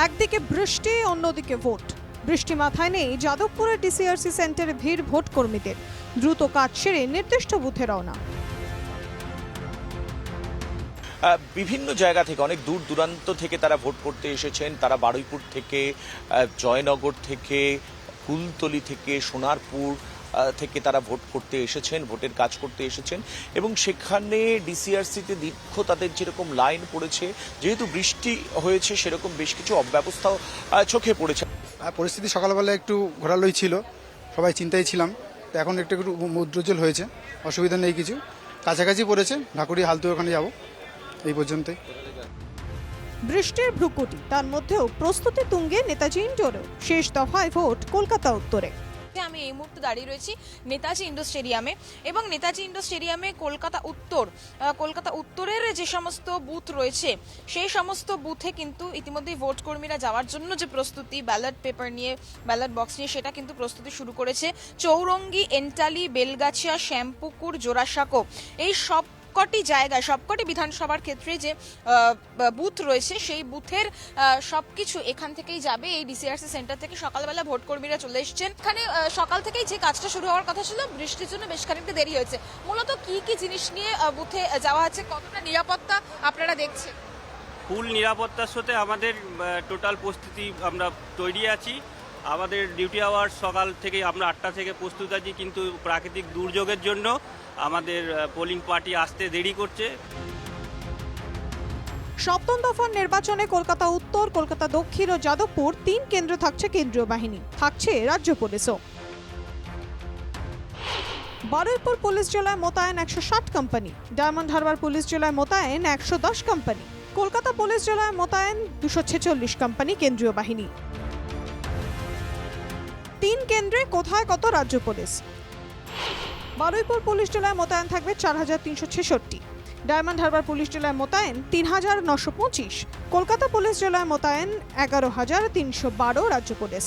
একদিকে বৃষ্টি, অন্যদিকে ভোট। বৃষ্টি মাথায় নেই যাদবপুরের ডিসিআরসি সেন্টারে ভিড় ভোট কর্মীদের। দ্রুত কাজ সেরে নির্দিষ্ট বুথে রওনা। বিভিন্ন জায়গা থেকে, অনেক দূর দূরান্ত থেকে তারা ভোট করতে এসেছেন। তারা বারুইপুর থেকে, জয়নগর থেকে, কুলতলি থেকে, সোনারপুর থেকে তারা ভোট করতে এসেছেন, ভোটের কাজ করতে এসেছেন। এবং সেখানে ডিসিআরসিতে দীর্ঘ তাদের যেরকম লাইন পড়েছে, যেহেতু বৃষ্টি হয়েছে সেরকম বেশ কিছু অব্যবস্থাও চোখে পড়েছে। পরিস্থিতি সকালবেলা একটু ঘোরালোই ছিল, সবাই চিন্তায় ছিলাম। তো এখন একটু একটু উজ্জ্বল হয়েছে, অসুবিধা নেই কিছু। কাছাকাছি পড়েছে, ঢাকুরি হালতু ওখানে যাব, এই পর্যন্তই। বৃষ্টির ভ্রুকুটি, তার মধ্যেও প্রস্তুতি তুঙ্গে নেতাজি ইন্ডোরেও। শেষ দফায় ভোট কলকাতা উত্তরে। আমি এই মুহূর্তে দাঁড়িয়ে রয়েছি নেতাজি ইন্ডোর স্টেডিয়ামে, এবং নেতাজি ইন্ডোর স্টেডিয়ামে কলকাতা উত্তরের যে সমস্ত বুথ রয়েছে সেই সমস্ত বুথে কিন্তু ইতিমধ্যেই ভোট কর্মীরা যাওয়ার জন্য যে প্রস্তুতি, ব্যালট পেপার নিয়ে, ব্যালট বক্স নিয়ে, সেটা কিন্তু প্রস্তুতি শুরু করেছে। চৌরঙ্গি, এন্টালি, বেলগাছিয়া, শ্যামপুকুর, জোড়াসাঁকো, এই সবকটি বিধানসভার ক্ষেত্রে যে বুথ রয়েছে সেই বুথের সবকিছু এখান থেকেই যাবে, এই ডিসিআরসি সেন্টার থেকে। সকালবেলা ভোট কর্মীরা চলে এসেছেন এখানে। সকাল থেকেই যে কাজটা শুরু হওয়ার কথা ছিল, বৃষ্টির জন্য বেশ খানিকটা দেরি হয়েছে। মূলত কি কি জিনিস নিয়ে বুথে যাওয়া হচ্ছে, কতটা নিরাপত্তা আপনারা দেখছেন? ফুল নিরাপত্তার সাথে আমাদের টোটাল প্রস্তুতি আমরা তৈরি আছি। আমাদের ডিউটি আওয়ার সকাল থেকে আমরা 8টা থেকে প্রস্তুত আছি, কিন্তু প্রাকৃতিক দুর্যোগের জন্য আমাদের পোলিং পার্টি আসতে দেরি করছে। সপ্তম দফার নির্বাচনে কলকাতা উত্তর, কলকাতা দক্ষিণ ও যাদবপুর 3 কেন্দ্রে থাকছে কেন্দ্রীয় বাহিনী, থাকছে রাজ্য পুলিশও। বারুইপুর পুলিশ জেলায় মোতায়েন 160 কোম্পানি, ডায়মন্ড হারবার পুলিশ জেলায় মোতায়েন 110 কোম্পানি, কলকাতা পুলিশ জেলায় মোতায়েন 246 কোম্পানি কেন্দ্রীয় বাহিনী। 3 কেন্দ্রে কোথায় কত রাজ্য পুলিশ? বারুইপুর পুলিশ জেলায় মোতায়েন থাকবে 4366, ডায়মন্ড হারবার পুলিশ জেলায় মোতায়েন 3925, কলকাতা পুলিশ জেলায় মোতায়েন 11312 রাজ্য পুলিশ।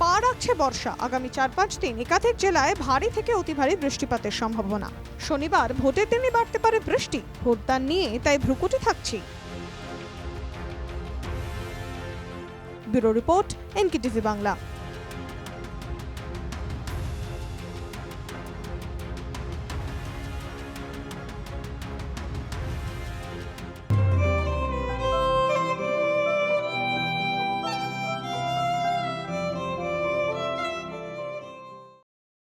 পা রাখছে বর্ষা, আগামী 4-5 দিন একাধিক জেলায় ভারী থেকে অতি ভারী বৃষ্টিপাতের সম্ভাবনা। শনিবার ভোটের দিনই বাড়তে পারে বৃষ্টি, ভোটদান নিয়ে তাই ভ্রুকুটি থাকছে। Bureau report, NKTV Bangla.